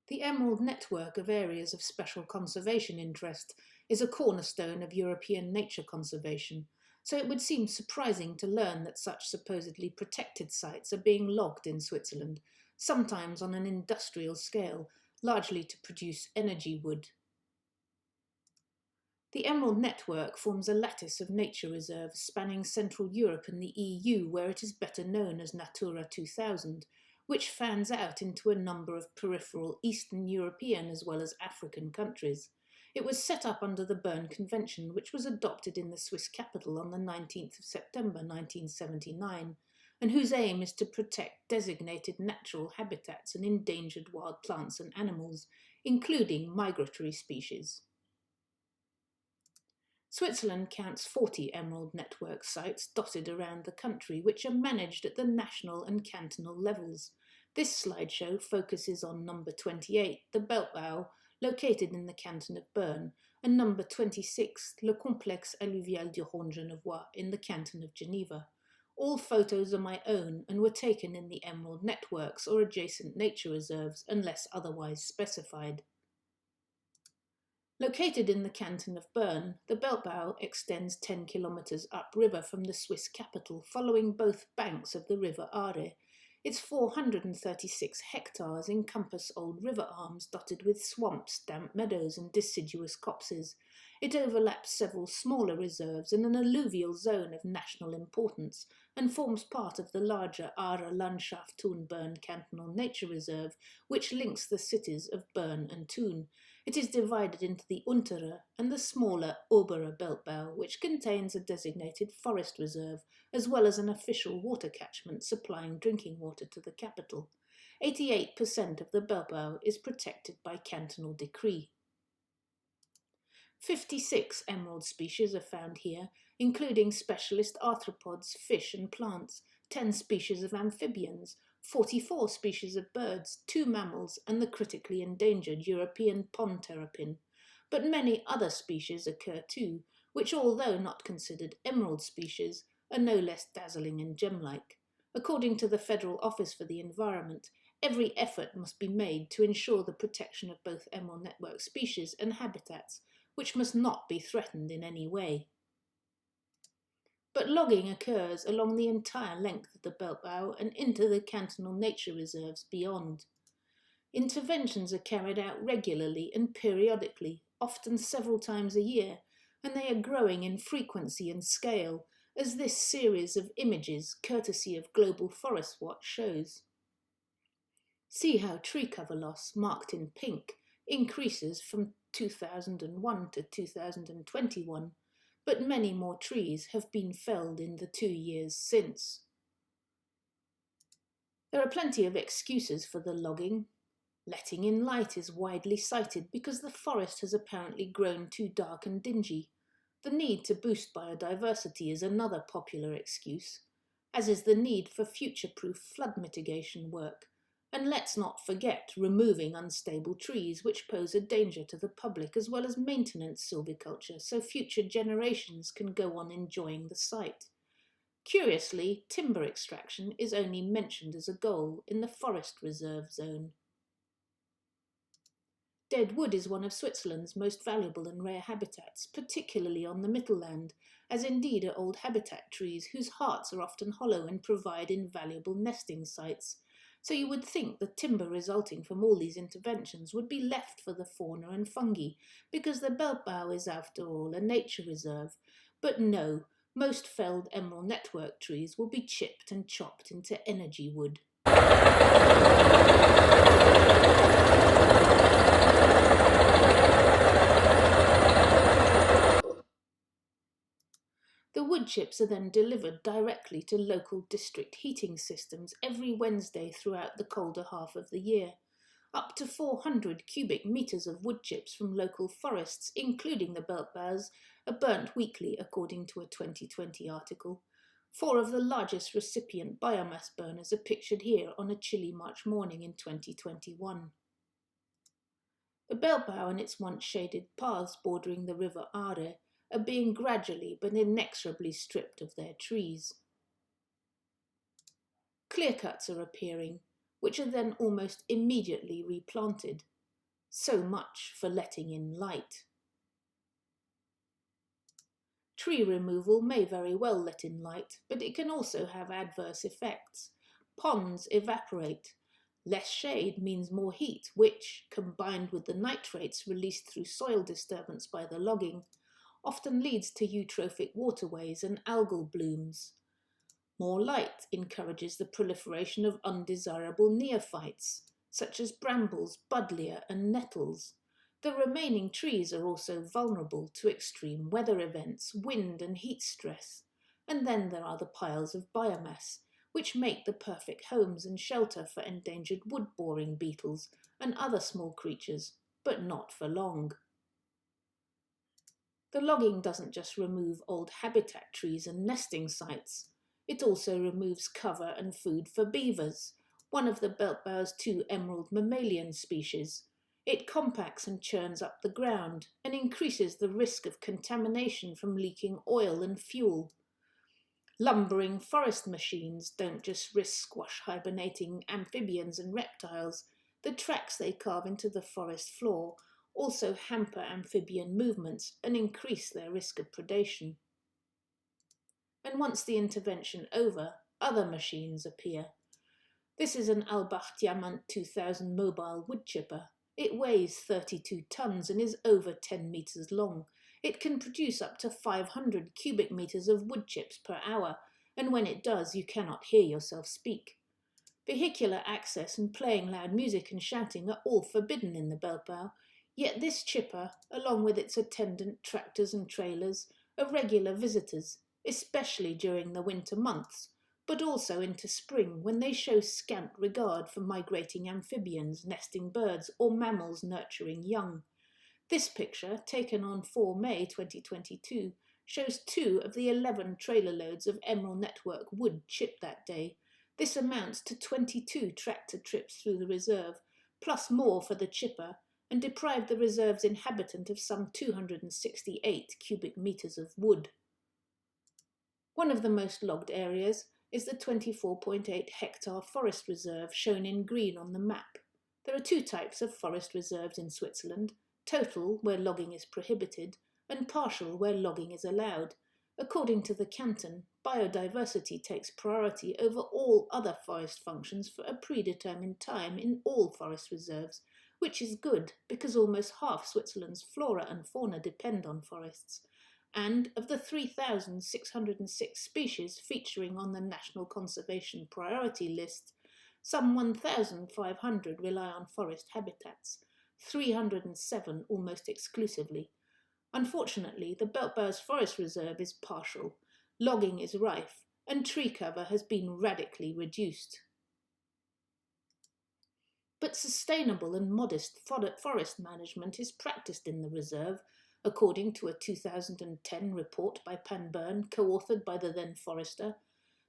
The Emerald network of areas of special conservation interest is a cornerstone of European nature conservation, so it would seem surprising to learn that such supposedly protected sites are being logged in Switzerland, sometimes on an industrial scale, largely to produce energy wood. The Emerald network forms a lattice of nature reserves spanning Central Europe and the EU, where it is better known as Natura 2000, which fans out into a number of peripheral Eastern European as well as African countries. It was set up under the Bern Convention, which was adopted in the Swiss capital on the 19th of September 1979, and whose aim is to protect designated natural habitats and endangered wild plants and animals, including migratory species. Switzerland counts 40 Emerald Network sites dotted around the country, which are managed at the national and cantonal levels. This slideshow focuses on number 28, the Belpau, located in the canton of Bern, and number 26, le Complexe alluvial du Rhône genevois, in the canton of Geneva. All photos are my own and were taken in the Emerald Networks or adjacent nature reserves, unless otherwise specified. Located in the canton of Bern, the Belpau extends 10 kilometres upriver from the Swiss capital, following both banks of the river Aare. Its 436 hectares encompass old river arms dotted with swamps, damp meadows and deciduous copses. It overlaps several smaller reserves and an alluvial zone of national importance, and forms part of the larger Aare Landschaft Thun-Bern Cantonal Nature Reserve, which links the cities of Bern and Thun. It is divided into the Untere and the smaller Obere Belpau, which contains a designated forest reserve, as well as an official water catchment supplying drinking water to the capital. 88% of the Belpau is protected by cantonal decree. 56 emerald species are found here, including specialist arthropods, fish and plants, 10 species of amphibians, 44 species of birds, 2 mammals, and the critically endangered European pond terrapin. But many other species occur too, which, although not considered emerald species, are no less dazzling and gem-like. According to the Federal Office for the Environment, every effort must be made to ensure the protection of both emerald network species and habitats, which must not be threatened in any way. But logging occurs along the entire length of the Belpau and into the cantonal nature reserves beyond. Interventions are carried out regularly and periodically, often several times a year, and they are growing in frequency and scale, as this series of images, courtesy of Global Forest Watch, shows. See how tree cover loss, marked in pink, increases from 2001 to 2021, but many more trees have been felled in the 2 years since. There are plenty of excuses for the logging. Letting in light is widely cited because the forest has apparently grown too dark and dingy. The need to boost biodiversity is another popular excuse, as is the need for future-proof flood mitigation work. And let's not forget removing unstable trees which pose a danger to the public, as well as maintenance silviculture, so future generations can go on enjoying the site. Curiously, timber extraction is only mentioned as a goal in the forest reserve zone. Dead wood is one of Switzerland's most valuable and rare habitats, particularly on the Mittelland, as indeed are old habitat trees whose hearts are often hollow and provide invaluable nesting sites. So you would think the timber resulting from all these interventions would be left for the fauna and fungi, because the Belpau is after all a nature reserve. But no, most felled emerald network trees will be chipped and chopped into energy wood. The wood chips are then delivered directly to local district heating systems every Wednesday throughout the colder half of the year. Up to 400 cubic metres of wood chips from local forests, including the Belpaus, are burnt weekly, according to a 2020 article. 4 of the largest recipient biomass burners are pictured here on a chilly March morning in 2021. The Belpau and its once shaded paths bordering the river Aare are being gradually but inexorably stripped of their trees. Clear cuts are appearing, which are then almost immediately replanted. So much for letting in light. Tree removal may very well let in light, but it can also have adverse effects. Ponds evaporate. Less shade means more heat, which, combined with the nitrates released through soil disturbance by the logging, often leads to eutrophic waterways and algal blooms. More light encourages the proliferation of undesirable neophytes, such as brambles, buddleia, and nettles. The remaining trees are also vulnerable to extreme weather events, wind and heat stress. And then there are the piles of biomass, which make the perfect homes and shelter for endangered wood-boring beetles and other small creatures, but not for long. The logging doesn't just remove old habitat trees and nesting sites, it also removes cover and food for beavers, one of the Belpau's 2 emerald mammalian species. It compacts and churns up the ground and increases the risk of contamination from leaking oil and fuel. Lumbering forest machines don't just risk squash hibernating amphibians and reptiles. The tracks they carve into the forest floor also hamper amphibian movements and increase their risk of predation. And once the intervention over, other machines appear. This is an Albach Diamant 2000 mobile wood chipper. It weighs 32 tons and is over 10 metres long. It can produce up to 500 cubic metres of wood chips per hour, and when it does, you cannot hear yourself speak. Vehicular access and playing loud music and shouting are all forbidden in the Belpau, yet this chipper, along with its attendant tractors and trailers, are regular visitors, especially during the winter months, but also into spring when they show scant regard for migrating amphibians, nesting birds, or mammals nurturing young. This picture, taken on 4 May 2022, shows 2 of the 11 trailer loads of Emerald Network wood chipped that day. This amounts to 22 tractor trips through the reserve, plus more for the chipper, and deprived the reserve's inhabitant of some 268 cubic metres of wood. One of the most logged areas is the 24.8 hectare forest reserve shown in green on the map. There are 2 types of forest reserves in Switzerland: total, where logging is prohibited, and partial, where logging is allowed. According to the canton, biodiversity takes priority over all other forest functions for a predetermined time in all forest reserves, which is good because almost half Switzerland's flora and fauna depend on forests. And of the 3,606 species featuring on the National Conservation Priority List, some 1,500 rely on forest habitats, 307 almost exclusively. Unfortunately, the Belpau's forest reserve is partial, logging is rife, and tree cover has been radically reduced. But sustainable and modest forest management is practiced in the reserve, according to a 2010 report by Bern, co-authored by the then forester.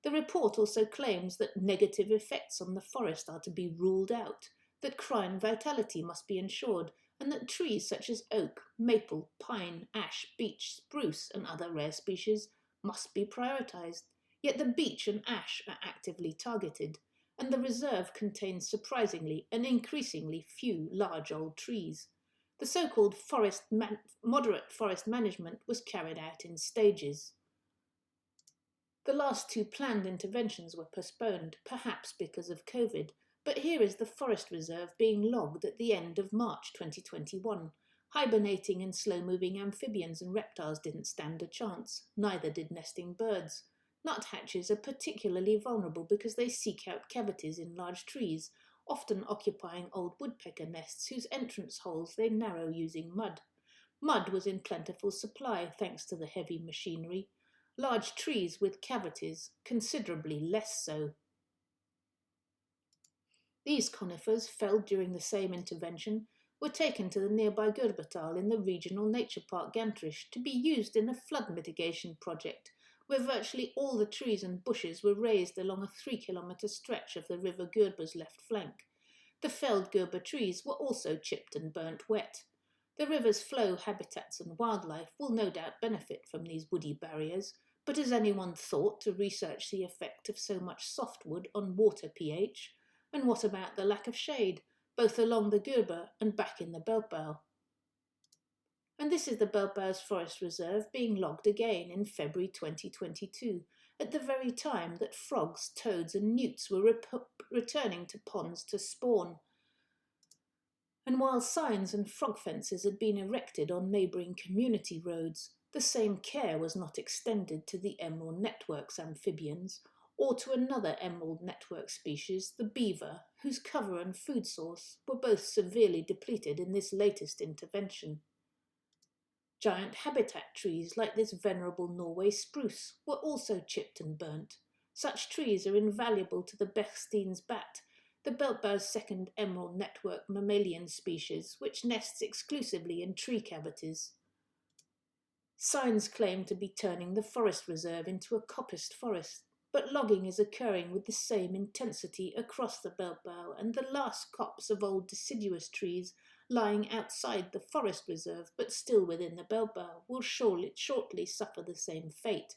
The report also claims that negative effects on the forest are to be ruled out, that crine vitality must be ensured, and that trees such as oak, maple, pine, ash, beech, spruce, and other rare species must be prioritised. Yet the beech and ash are actively targeted, and the reserve contains surprisingly and increasingly few large old trees. The so-called moderate forest management was carried out in stages. The last 2 planned interventions were postponed, perhaps because of COVID, but here is the forest reserve being logged at the end of March 2021. Hibernating and slow-moving amphibians and reptiles didn't stand a chance, neither did nesting birds. Nuthatches are particularly vulnerable because they seek out cavities in large trees, often occupying old woodpecker nests whose entrance holes they narrow using mud. Mud was in plentiful supply thanks to the heavy machinery. Large trees with cavities, considerably less so. These conifers, felled during the same intervention, were taken to the nearby Gürbetal in the regional nature park Gantrisch to be used in a flood mitigation project, where virtually all the trees and bushes were raised along a 3-kilometre stretch of the River Gürbe's left flank. The felled Gürbe trees were also chipped and burnt wet. The river's flow, habitats and wildlife will no doubt benefit from these woody barriers, but has anyone thought to research the effect of so much softwood on water pH? And what about the lack of shade? both along the Gürbe and back in the Belpau. And this is the Belpau's forest reserve being logged again in February 2022, at the very time that frogs, toads and newts were returning to ponds to spawn. And while signs and frog fences had been erected on neighbouring community roads, the same care was not extended to the emerald network's amphibians, or to another emerald network species, the beaver, whose cover and food source were both severely depleted in this latest intervention. Giant habitat trees like this venerable Norway spruce were also chipped and burnt. Such trees are invaluable to the Bechstein's bat, the Belpau's second emerald network mammalian species, which nests exclusively in tree cavities. Signs claim to be turning the forest reserve into a coppiced forest, but logging is occurring with the same intensity across the Belpau, and the last copse of old deciduous trees lying outside the forest reserve but still within the Belpau will shortly suffer the same fate,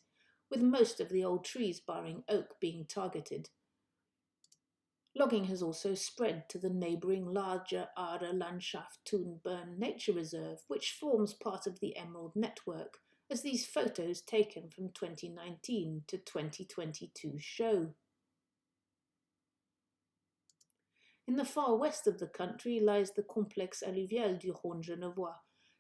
with most of the old trees barring oak being targeted. Logging has also spread to the neighbouring larger Aare Landschaft Thun Bern Nature Reserve, which forms part of the Emerald Network, as these photos taken from 2019 to 2022 show. In the far west of the country lies the Complexe alluvial du Rhône genevois,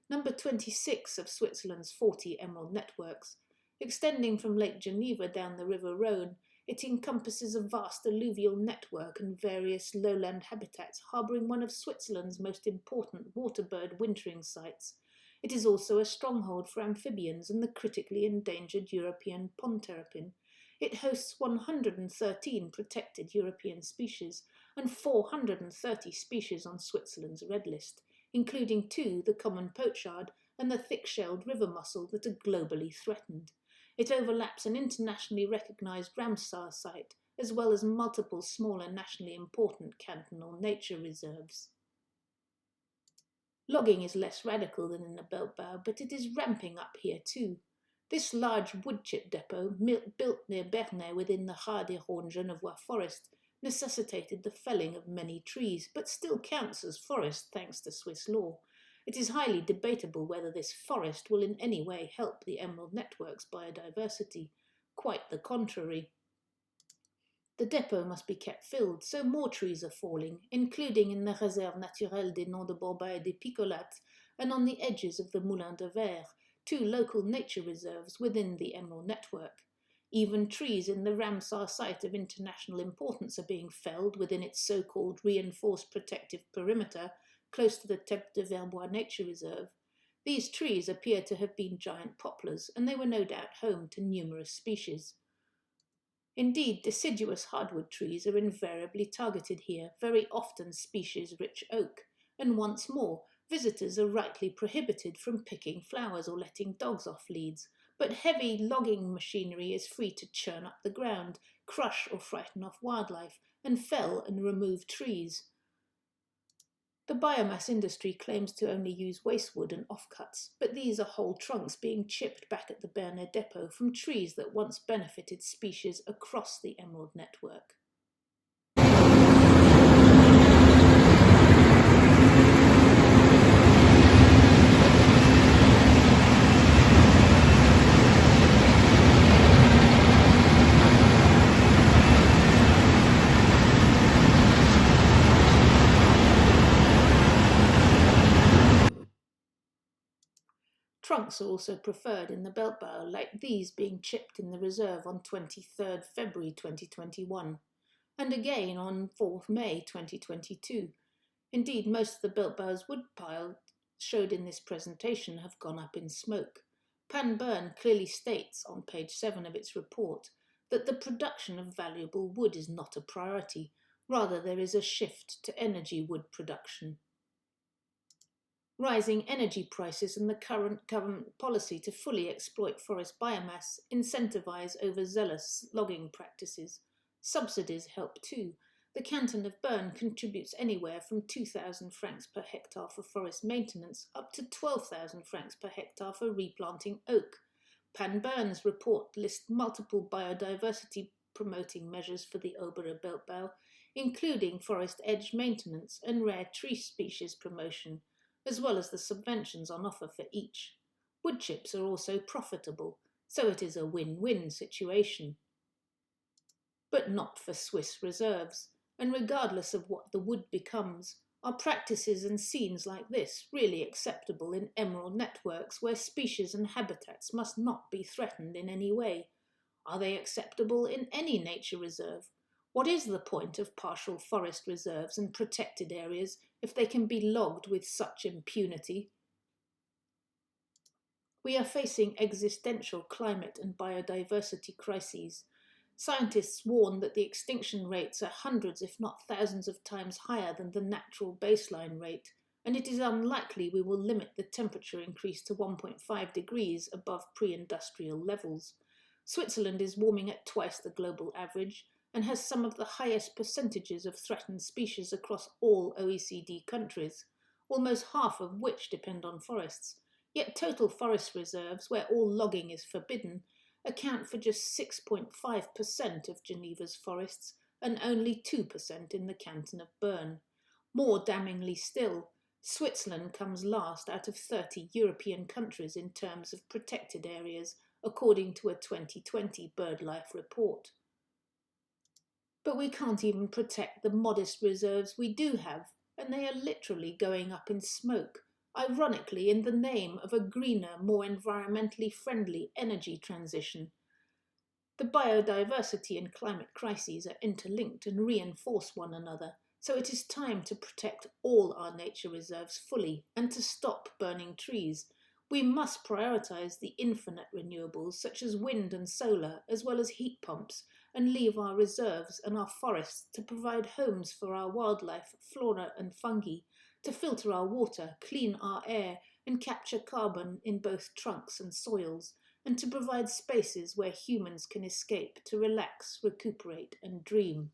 number 26 of Switzerland's 40 emerald networks. Extending from Lake Geneva down the river Rhône, it encompasses a vast alluvial network and various lowland habitats harbouring one of Switzerland's most important waterbird wintering sites. It is also a stronghold for amphibians and the critically endangered European pond terrapin. It hosts 113 protected European species and 430 species on Switzerland's red list, including 2, the common pochard and the thick-shelled river mussel, that are globally threatened. It overlaps an internationally recognised Ramsar site, as well as multiple smaller nationally important cantonal nature reserves. Logging is less radical than in the Belpau, but it is ramping up here too. This large wood chip depot, built near Bern within the Rhône genevois forest, necessitated the felling of many trees, but still counts as forest thanks to Swiss law. It is highly debatable whether this forest will in any way help the Emerald Network's biodiversity. Quite the contrary. The depot must be kept filled, so more trees are falling, including in the Réserve naturelle des Noms de Bourba et des Picolats and on the edges of the Moulin de Verre, 2 local nature reserves within the Emerald Network. Even trees in the Ramsar site of international importance are being felled within its so-called reinforced protective perimeter, close to the Tête de Verbois Nature Reserve. These trees appear to have been giant poplars, and they were no doubt home to numerous species. Indeed, deciduous hardwood trees are invariably targeted here, very often species-rich oak, and once more, visitors are rightly prohibited from picking flowers or letting dogs off leads, but heavy logging machinery is free to churn up the ground, crush or frighten off wildlife, and fell and remove trees. The biomass industry claims to only use waste wood and offcuts, but these are whole trunks being chipped back at the Bern depot from trees that once benefited species across the Emerald Network. Trunks are also preferred in the Belpau, like these being chipped in the reserve on 23rd February 2021, and again on 4th May 2022. Indeed, most of the Belpau's wood piles showed in this presentation have gone up in smoke. Bern clearly states on page 7 of its report that the production of valuable wood is not a priority, rather there is a shift to energy wood production. Rising energy prices and the current government policy to fully exploit forest biomass incentivise overzealous logging practices. Subsidies help too. The canton of Bern contributes anywhere from 2,000 francs per hectare for forest maintenance up to 12,000 francs per hectare for replanting oak. Bern's report lists multiple biodiversity promoting measures for the Obere Belpau, including forest edge maintenance and rare tree species promotion, as well as the subventions on offer for each. Wood chips are also profitable, so it is a win-win situation. But not for Swiss reserves, and regardless of what the wood becomes, are practices and scenes like this really acceptable in emerald networks where species and habitats must not be threatened in any way? Are they acceptable in any nature reserve? What is the point of partial forest reserves and protected areas if they can be logged with such impunity? We are facing existential climate and biodiversity crises. Scientists warn that the extinction rates are hundreds, if not thousands, of times higher than the natural baseline rate, and it is unlikely we will limit the temperature increase to 1.5 degrees above pre-industrial levels. Switzerland is warming at twice the global average and has some of the highest percentages of threatened species across all OECD countries, almost half of which depend on forests. Yet total forest reserves, where all logging is forbidden, account for just 6.5% of Geneva's forests and only 2% in the canton of Bern. More damningly still, Switzerland comes last out of 30 European countries in terms of protected areas, according to a 2020 BirdLife report. But we can't even protect the modest reserves we do have, and they are literally going up in smoke, ironically in the name of a greener, more environmentally friendly energy transition. The biodiversity and climate crises are interlinked and reinforce one another, so it is time to protect all our nature reserves fully and to stop burning trees. We must prioritise the infinite renewables such as wind and solar, as well as heat pumps, and leave our reserves and our forests to provide homes for our wildlife, flora and fungi, to filter our water, clean our air, and capture carbon in both trunks and soils, and to provide spaces where humans can escape to relax, recuperate, and dream.